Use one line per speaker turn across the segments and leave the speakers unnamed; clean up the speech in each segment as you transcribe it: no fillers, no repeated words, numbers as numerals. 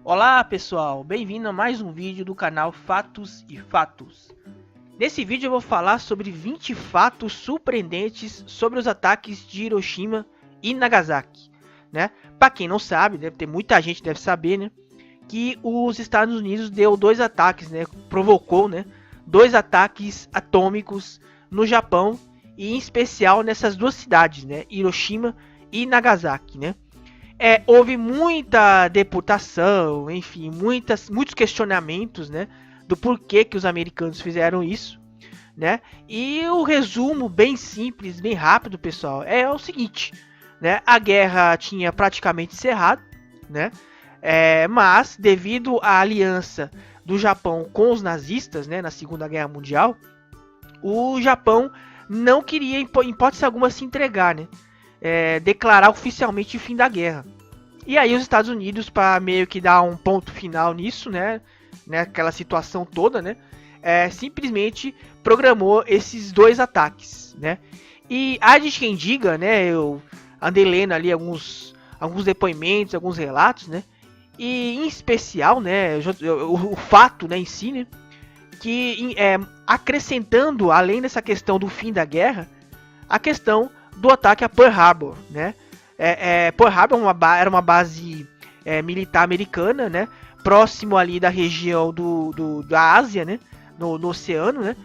Olá pessoal, bem-vindo a mais um vídeo do canal Fatos e Fatos. Nesse vídeo eu vou falar sobre 20 fatos surpreendentes sobre os ataques de Hiroshima e Nagasaki, né? Para quem não sabe, deve ter muita gente que deve saber, né? Que os Estados Unidos deu dois ataques, né? Provocou, né? Dois ataques atômicos no Japão e em especial nessas duas cidades, né? Hiroshima e Nagasaki, né? Houve muita deputação, enfim, muitos questionamentos, né, do porquê que os americanos fizeram isso, né? E o resumo bem simples, bem rápido, pessoal, é o seguinte, né? A guerra tinha praticamente encerrado, né? Mas devido à aliança do Japão com os nazistas, né, na Segunda Guerra Mundial, o Japão não queria, em hipótese alguma, se entregar, né? Declarar oficialmente o fim da guerra. E aí os Estados Unidos, para meio que dar um ponto final nisso, né, aquela situação toda, né, simplesmente programou esses dois ataques, né. E há de quem diga, né, eu andei lendo ali alguns depoimentos, alguns relatos, né, e em especial, né, o fato, né, em si, né, que acrescentando, além dessa questão do fim da guerra, a questão do ataque a Pearl Harbor, né. Pearl Harbor era uma base militar americana, né, próximo ali da região da Ásia, né, no oceano, né,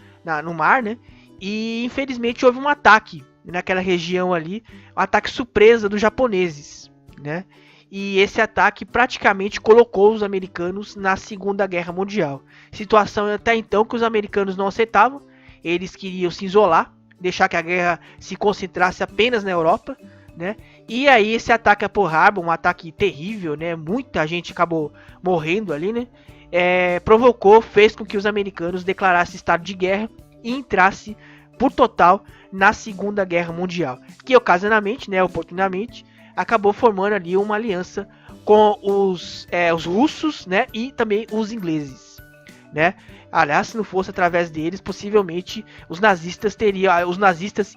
no mar, né, e infelizmente houve um ataque naquela região ali, um ataque surpresa dos japoneses, né, e esse ataque praticamente colocou os americanos na Segunda Guerra Mundial. Situação até então que os americanos não aceitavam, eles queriam se isolar, deixar que a guerra se concentrasse apenas na Europa, né? E aí esse ataque a Pearl Harbor, um ataque terrível, né? Muita gente acabou morrendo ali, né? Fez com que os americanos declarassem estado de guerra e entrassem por total na Segunda Guerra Mundial, que ocasionalmente, né, oportunamente, acabou formando ali uma aliança com os russos, né, e também os ingleses, né? Aliás, se não fosse através deles, possivelmente os nazistas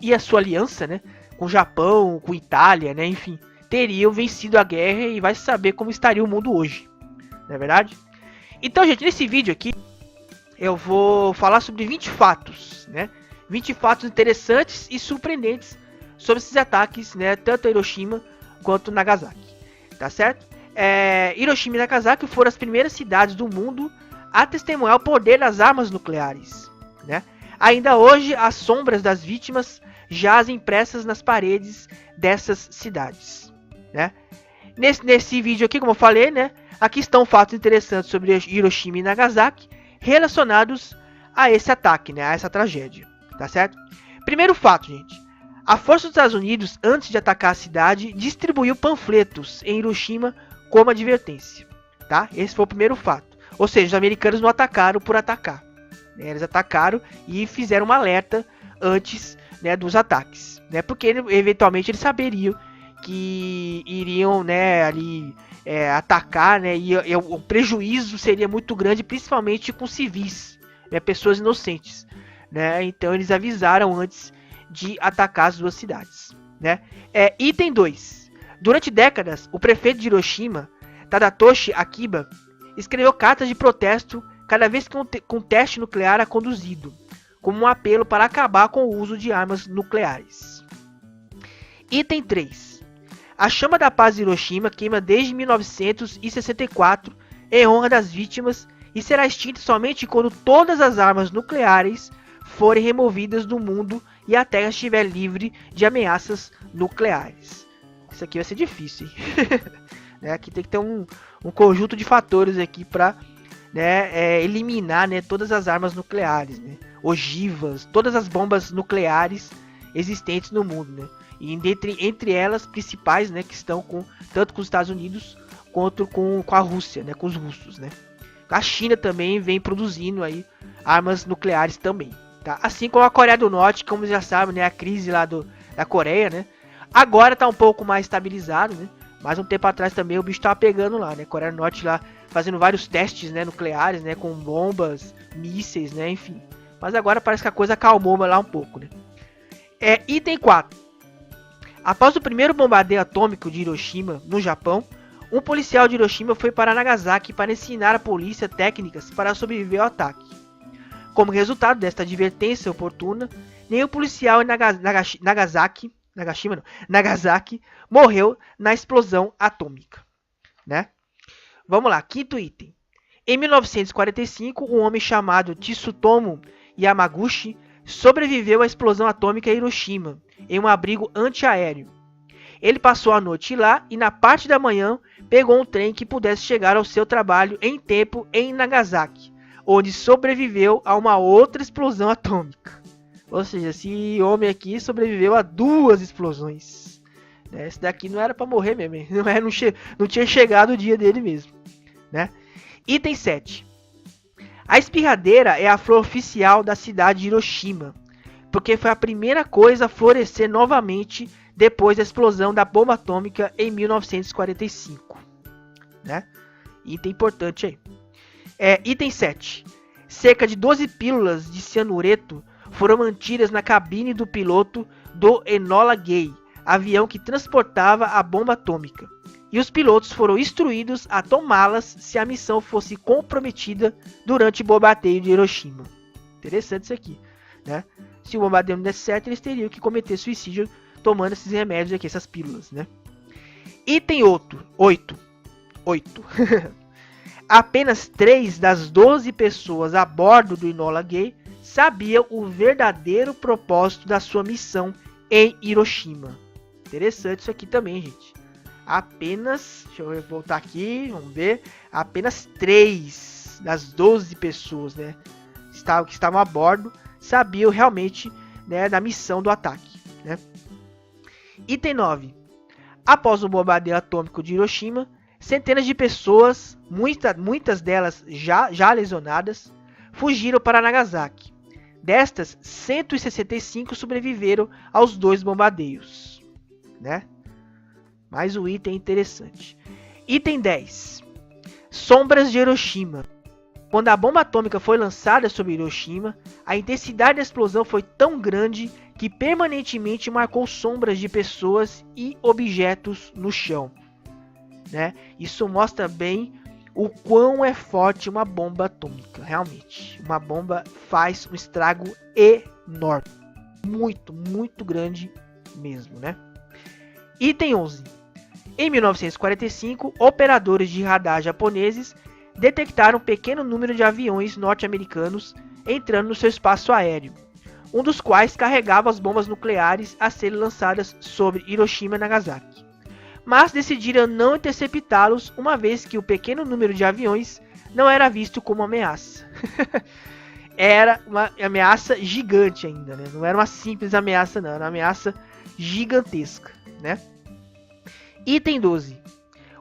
e a sua aliança, né, com o Japão, com a Itália, né, enfim, teriam vencido a guerra e vai saber como estaria o mundo hoje, não é verdade? Então, gente, nesse vídeo aqui eu vou falar sobre 20 fatos, né, 20 fatos interessantes e surpreendentes sobre esses ataques, né, tanto a Hiroshima quanto Nagasaki, tá certo? Hiroshima e Nagasaki foram as primeiras cidades do mundo a testemunhar o poder das armas nucleares, né? Ainda hoje, as sombras das vítimas jazem impressas nas paredes dessas cidades, né? Nesse vídeo aqui, como eu falei, né? Aqui estão fatos interessantes sobre Hiroshima e Nagasaki relacionados a esse ataque, né? A essa tragédia, tá certo? Primeiro fato, gente. A força dos Estados Unidos, antes de atacar a cidade, distribuiu panfletos em Hiroshima como advertência, tá? Esse foi o primeiro fato. Ou seja, os americanos não atacaram por atacar, né? Eles atacaram e fizeram um alerta antes, né, dos ataques, né? Porque eventualmente eles saberiam que iriam, né, ali atacar, né? E o prejuízo seria muito grande, principalmente com civis, né, pessoas inocentes, né? Então eles avisaram antes de atacar as duas cidades, né? Item 2. Durante décadas, o prefeito de Hiroshima, Tadatoshi Akiba, escreveu cartas de protesto cada vez que um teste nuclear era conduzido, como um apelo para acabar com o uso de armas nucleares. Item 3. A chama da paz de Hiroshima queima desde 1964 em honra das vítimas e será extinta somente quando todas as armas nucleares forem removidas do mundo e a Terra estiver livre de ameaças nucleares. Isso aqui vai ser difícil, hein? Aqui tem que ter um conjunto de fatores aqui para, né, eliminar, né, todas as armas nucleares, né, ogivas, todas as bombas nucleares existentes no mundo, né, e entre elas principais, né, que estão tanto com os Estados Unidos quanto com a Rússia, né, com os russos, né. A China também vem produzindo aí armas nucleares também, tá? Assim como a Coreia do Norte, como já sabem, né, a crise lá da Coreia, né, agora está um pouco mais estabilizado, né. Mas um tempo atrás também o bicho tava pegando lá, né? Coreia do Norte lá fazendo vários testes, né, nucleares, né, com bombas, mísseis, né, enfim. Mas agora parece que a coisa acalmou lá um pouco, né? Item 4. Após o primeiro bombardeio atômico de Hiroshima, no Japão, Um policial de Hiroshima foi para Nagasaki para ensinar a polícia técnicas para sobreviver ao ataque. Como resultado desta advertência oportuna, nenhum policial em Nagasaki morreu na explosão atômica, né? Vamos lá, quinto item. Em 1945, um homem chamado Tsutomu Yamaguchi sobreviveu à explosão atômica em Hiroshima, em um abrigo antiaéreo. Ele passou a noite lá e na parte da manhã pegou um trem que pudesse chegar ao seu trabalho em tempo em Nagasaki, onde sobreviveu a uma outra explosão atômica. Ou seja, esse homem aqui sobreviveu a 2 explosões. Esse daqui não era para morrer mesmo, não tinha chegado o dia dele mesmo, né? Item 7. A espirradeira é a flor oficial da cidade de Hiroshima, porque foi a primeira coisa a florescer novamente depois da explosão da bomba atômica em 1945, né? Item importante aí. Item 7. Cerca de 12 pílulas de cianureto foram mantidas na cabine do piloto do Enola Gay, avião que transportava a bomba atômica. E os pilotos foram instruídos a tomá-las se a missão fosse comprometida durante o bombardeio de Hiroshima. Interessante isso aqui, né? Se o bombardeio não desse certo, eles teriam que cometer suicídio tomando esses remédios aqui, essas pílulas, né? Item 8. Apenas 3 das 12 pessoas a bordo do Enola Gay sabiam o verdadeiro propósito da sua missão em Hiroshima. Interessante isso aqui também, gente. Deixa eu voltar aqui, vamos ver. Apenas 3 das 12 pessoas, né, que estavam a bordo sabiam realmente, né, da missão do ataque, né? Item 9. Após o bombardeio atômico de Hiroshima, centenas de pessoas, muitas delas já lesionadas, fugiram para Nagasaki. Destas, 165 sobreviveram aos 2 bombardeios, né? Mais um item interessante. Item 10. Sombras de Hiroshima. Quando a bomba atômica foi lançada sobre Hiroshima, a intensidade da explosão foi tão grande que permanentemente marcou sombras de pessoas e objetos no chão, né? Isso mostra bem o quão é forte uma bomba atômica. Realmente, uma bomba faz um estrago enorme. Muito grande mesmo, né? Item 11. Em 1945, operadores de radar japoneses detectaram um pequeno número de aviões norte-americanos entrando no seu espaço aéreo, um dos quais carregava as bombas nucleares a serem lançadas sobre Hiroshima e Nagasaki. Mas decidiram não interceptá-los, uma vez que o pequeno número de aviões não era visto como ameaça. Era uma ameaça gigante ainda, né? Não era uma simples ameaça, não. Era uma ameaça gigantesca, né? Item 12.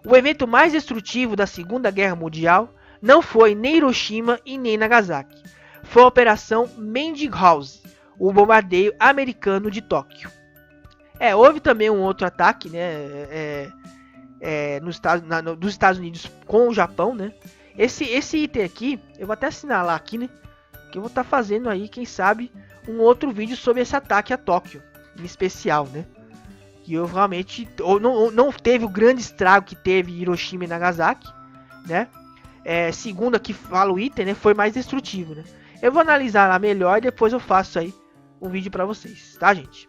O evento mais destrutivo da Segunda Guerra Mundial não foi nem Hiroshima e nem Nagasaki. Foi a Operação Mending-House, o bombardeio americano de Tóquio. Houve também um outro ataque, né, dos Estados Unidos com o Japão, né? Esse item aqui, eu vou até assinalar aqui, né? Que eu vou estar fazendo aí, quem sabe, um outro vídeo sobre esse ataque a Tóquio, em especial, né? Que eu realmente não teve o grande estrago que teve Hiroshima e Nagasaki, né? Segundo aqui fala o item, né? Foi mais destrutivo, né? Eu vou analisar lá melhor e depois eu faço aí um vídeo para vocês, tá, gente?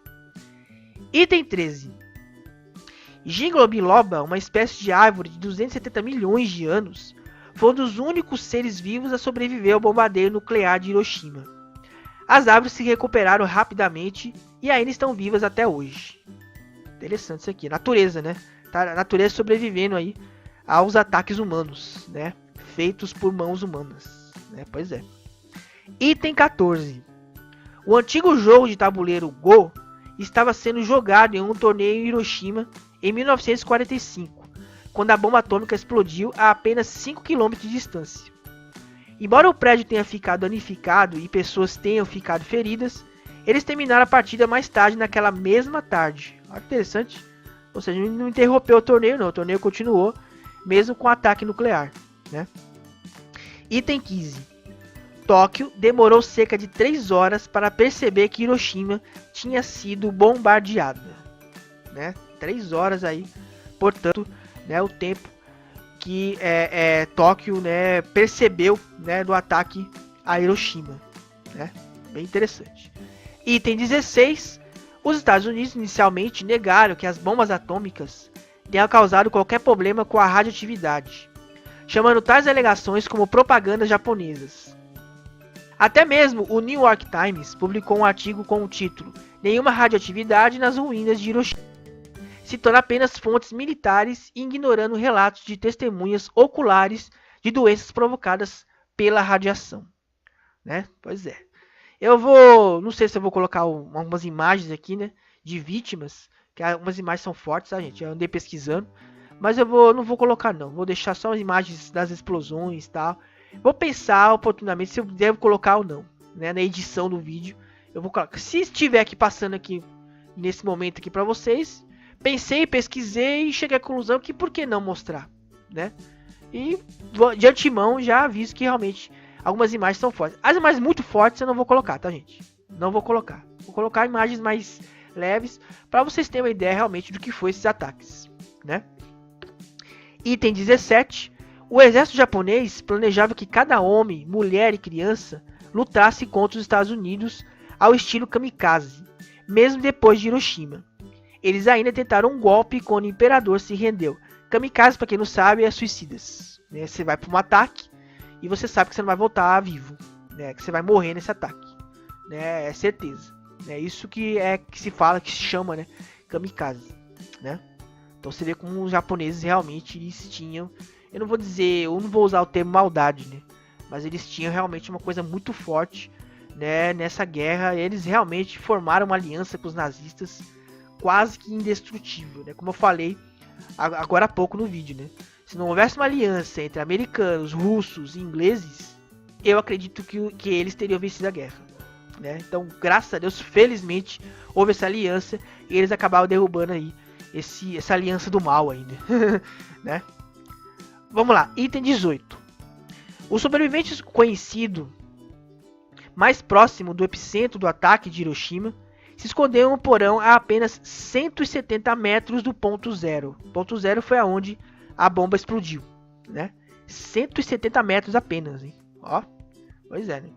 Item 13. Ginkgo biloba, uma espécie de árvore de 270 milhões de anos, foi um dos únicos seres vivos a sobreviver ao bombardeio nuclear de Hiroshima. As árvores se recuperaram rapidamente e ainda estão vivas até hoje. Interessante isso aqui. Natureza, né? Tá, a natureza sobrevivendo aí aos ataques humanos, né? Feitos por mãos humanas, né? Pois é. Item 14. O antigo jogo de tabuleiro Go estava sendo jogado em um torneio em Hiroshima em 1945, quando a bomba atômica explodiu a apenas 5 km de distância. Embora o prédio tenha ficado danificado e pessoas tenham ficado feridas, eles terminaram a partida mais tarde naquela mesma tarde. Olha que interessante. Ou seja, não interrompeu o torneio, não. O torneio continuou, mesmo com ataque nuclear, né? Item 15. Tóquio demorou cerca de 3 horas para perceber que Hiroshima tinha sido bombardeada, né? 3 horas aí, portanto, né, o tempo que Tóquio, né, percebeu, né, do ataque a Hiroshima, né? Bem interessante. Item 16. Os Estados Unidos inicialmente negaram que as bombas atômicas tenham causado qualquer problema com a radioatividade, chamando tais alegações como propagandas japonesas. Até mesmo o New York Times publicou um artigo com o título "Nenhuma radioatividade nas ruínas de Hiroshima", citando apenas fontes militares e ignorando relatos de testemunhas oculares de doenças provocadas pela radiação, né? Pois é. Não sei se eu vou colocar algumas imagens aqui, né, de vítimas, que algumas imagens são fortes, tá, gente? Eu andei pesquisando, mas não vou colocar não. Vou deixar só as imagens das explosões e tal. Vou pensar oportunamente se eu devo colocar ou não, né, na edição do vídeo. Eu vou colocar. Se estiver aqui passando aqui nesse momento aqui para vocês, pensei, pesquisei e cheguei à conclusão que por que não mostrar, né? E de antemão já aviso que realmente algumas imagens são fortes. As imagens muito fortes eu não vou colocar, tá, gente? Não vou colocar. Vou colocar imagens mais leves para vocês terem uma ideia realmente do que foi esses ataques, né? Item 17. O exército japonês planejava que cada homem, mulher e criança lutasse contra os Estados Unidos ao estilo kamikaze, mesmo depois de Hiroshima. Eles ainda tentaram um golpe quando o imperador se rendeu. Kamikaze, para quem não sabe, é suicidas, né? Você vai para um ataque e você sabe que você não vai voltar vivo, né? Que você vai morrer nesse ataque, né? É certeza. É isso que se fala, que se chama, né, kamikaze, né? Então você vê como os japoneses realmente eles tinham, eu não vou usar o termo maldade, né? Mas eles tinham realmente uma coisa muito forte, né, nessa guerra. Eles realmente formaram uma aliança com os nazistas quase que indestrutível, né? Como eu falei agora há pouco no vídeo, né? Se não houvesse uma aliança entre americanos, russos e ingleses, eu acredito que eles teriam vencido a guerra, né? Então, graças a Deus, felizmente, houve essa aliança e eles acabaram derrubando aí essa aliança do mal ainda, né? Vamos lá, item 18. O sobrevivente conhecido mais próximo do epicentro do ataque de Hiroshima se escondeu em um porão a apenas 170 metros do ponto zero. Ponto zero foi aonde a bomba explodiu, né? 170 metros apenas, hein? Ó, pois é, né?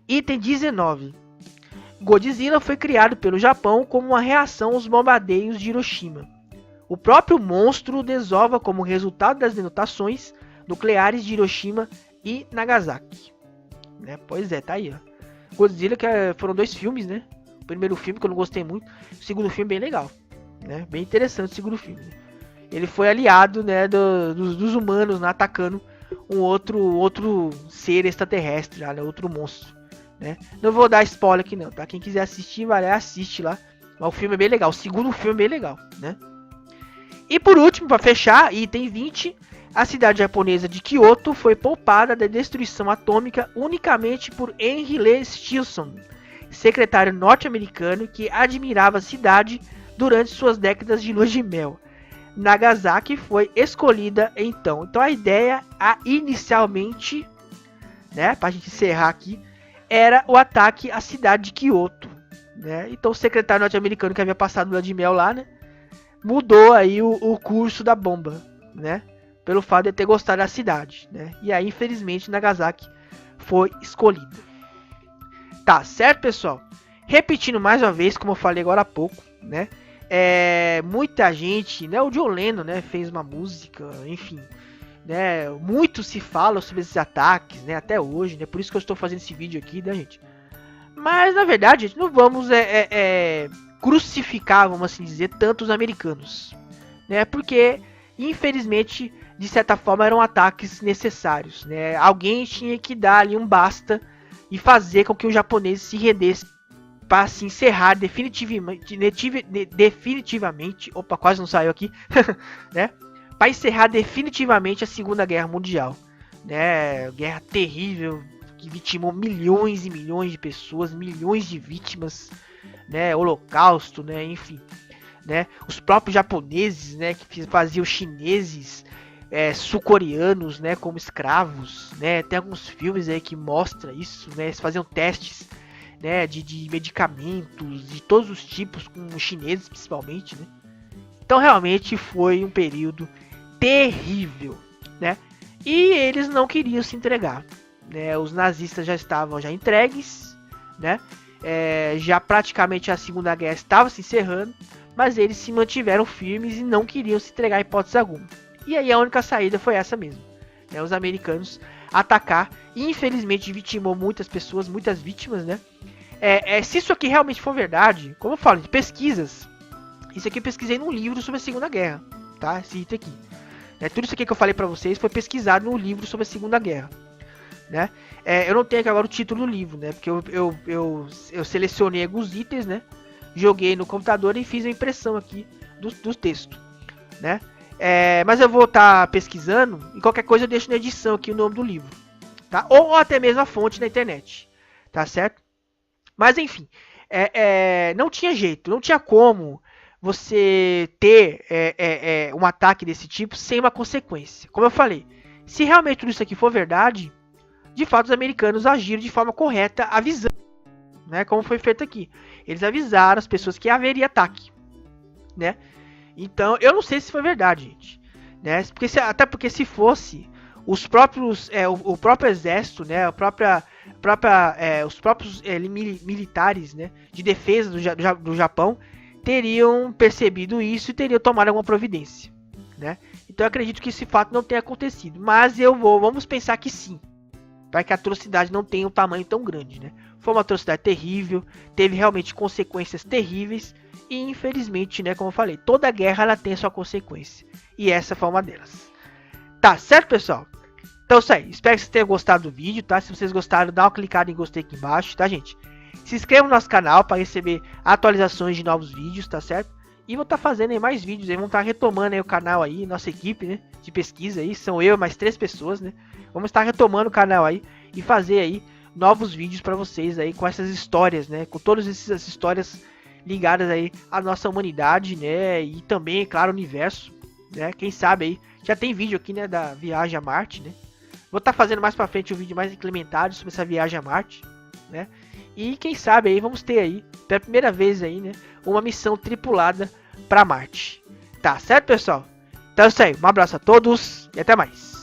Item 19. Godzilla foi criado pelo Japão como uma reação aos bombardeios de Hiroshima. O próprio monstro desova como resultado das detonações nucleares de Hiroshima e Nagasaki, né? Pois é, tá aí, ó. Godzilla, foram 2 filmes, né? O primeiro filme que eu não gostei muito, o segundo filme bem legal, né? Bem interessante o segundo filme, né? Ele foi aliado, né, dos humanos, né, atacando um outro ser extraterrestre, né, outro monstro, né? Não vou dar spoiler aqui não, tá? Quem quiser assistir, vai lá, assiste lá. Mas o filme é bem legal, o segundo filme é bem legal, né? E por último, para fechar, item 20, a cidade japonesa de Kyoto foi poupada da destruição atômica unicamente por Henry Lee Stilson, secretário norte-americano que admirava a cidade durante suas décadas de lua de mel. Nagasaki foi escolhida então. Então a ideia, inicialmente, né, pra gente encerrar aqui, era o ataque à cidade de Kyoto, né? Então o secretário norte-americano que havia passado lua de mel lá, né, mudou aí o curso da bomba, né, pelo fato de ter gostado da cidade, né? E aí, infelizmente, Nagasaki foi escolhida. Tá certo, pessoal? Repetindo mais uma vez, como eu falei agora há pouco, né? Muita gente, né? O John Lennon, né, fez uma música, enfim, né? Muito se fala sobre esses ataques, né? Até hoje, né? Por isso que eu estou fazendo esse vídeo aqui, né, gente? Mas na verdade, gente, não vamos crucificar, vamos assim dizer, tantos americanos, né? Porque infelizmente, de certa forma, eram ataques necessários, né? Alguém tinha que dar ali um basta e fazer com que os japoneses se rendessem para se encerrar definitivamente, opa, quase não saiu aqui, né? Para encerrar definitivamente a Segunda Guerra Mundial, né? Guerra terrível que vitimou milhões e milhões de pessoas, milhões de vítimas, né? Holocausto, né? Enfim, né? Os próprios japoneses, né? Que faziam os chineses, sul-coreanos, né? Como escravos, né? Tem alguns filmes aí que mostram isso, né? Eles faziam testes, né, de medicamentos de todos os tipos, com os chineses principalmente, né? Então realmente foi um período terrível, né? E eles não queriam se entregar, né? Os nazistas já estavam entregues, né? Já praticamente a Segunda Guerra estava se encerrando, mas eles se mantiveram firmes e não queriam se entregar em hipótese alguma. E aí a única saída foi essa mesmo, né? Os americanos atacar, e infelizmente vitimou muitas pessoas, muitas vítimas, né? Se isso aqui realmente for verdade, como eu falo, de pesquisas, isso aqui eu pesquisei num livro sobre a Segunda Guerra, tá? Esse item aqui. Tudo isso aqui que eu falei pra vocês foi pesquisado no livro sobre a Segunda Guerra, né? Eu não tenho aqui agora o título do livro, né? Porque eu selecionei alguns itens, né? Joguei no computador e fiz a impressão aqui do texto, né? Mas eu vou estar pesquisando e qualquer coisa eu deixo na edição aqui o nome do livro, tá? Ou até mesmo a fonte na internet, tá certo? Mas enfim, não tinha jeito, não tinha como você ter um ataque desse tipo sem uma consequência. Como eu falei, se realmente tudo isso aqui for verdade, de fato os americanos agiram de forma correta, avisando, né, como foi feito aqui. Eles avisaram as pessoas que haveria ataque, né? Então, eu não sei se foi verdade, gente, né? Até porque se fosse, os próprios, o próprio exército, né, os próprios militares, né, de defesa do Japão teriam percebido isso e teriam tomado alguma providência, né? Então, eu acredito que esse fato não tenha acontecido, mas vamos pensar que sim, para que a atrocidade não tenha um tamanho tão grande, né? Foi uma atrocidade terrível, teve realmente consequências terríveis e infelizmente, né, como eu falei, toda guerra ela tem a sua consequência e essa foi uma delas. Tá certo, pessoal? Então é isso aí, espero que vocês tenham gostado do vídeo, tá? Se vocês gostaram, dá uma clicada em gostei aqui embaixo, tá, gente? Se inscreva no nosso canal para receber atualizações de novos vídeos, tá certo? E vou estar fazendo aí mais vídeos, aí vamos estar retomando aí o canal aí, nossa equipe, né, de pesquisa aí, são eu e mais 3 pessoas, né? Vamos estar retomando o canal aí e fazer aí novos vídeos para vocês aí com essas histórias, né? Com todas essas histórias ligadas aí à nossa humanidade, né? E também, claro, o universo, né? Quem sabe aí, já tem vídeo aqui, né, da viagem a Marte, né? Vou estar fazendo mais para frente um vídeo mais implementado sobre essa viagem a Marte, né? E quem sabe aí vamos ter aí, pela primeira vez aí, né, uma missão tripulada para Marte. Tá certo, pessoal? Então é isso aí, um abraço a todos e até mais.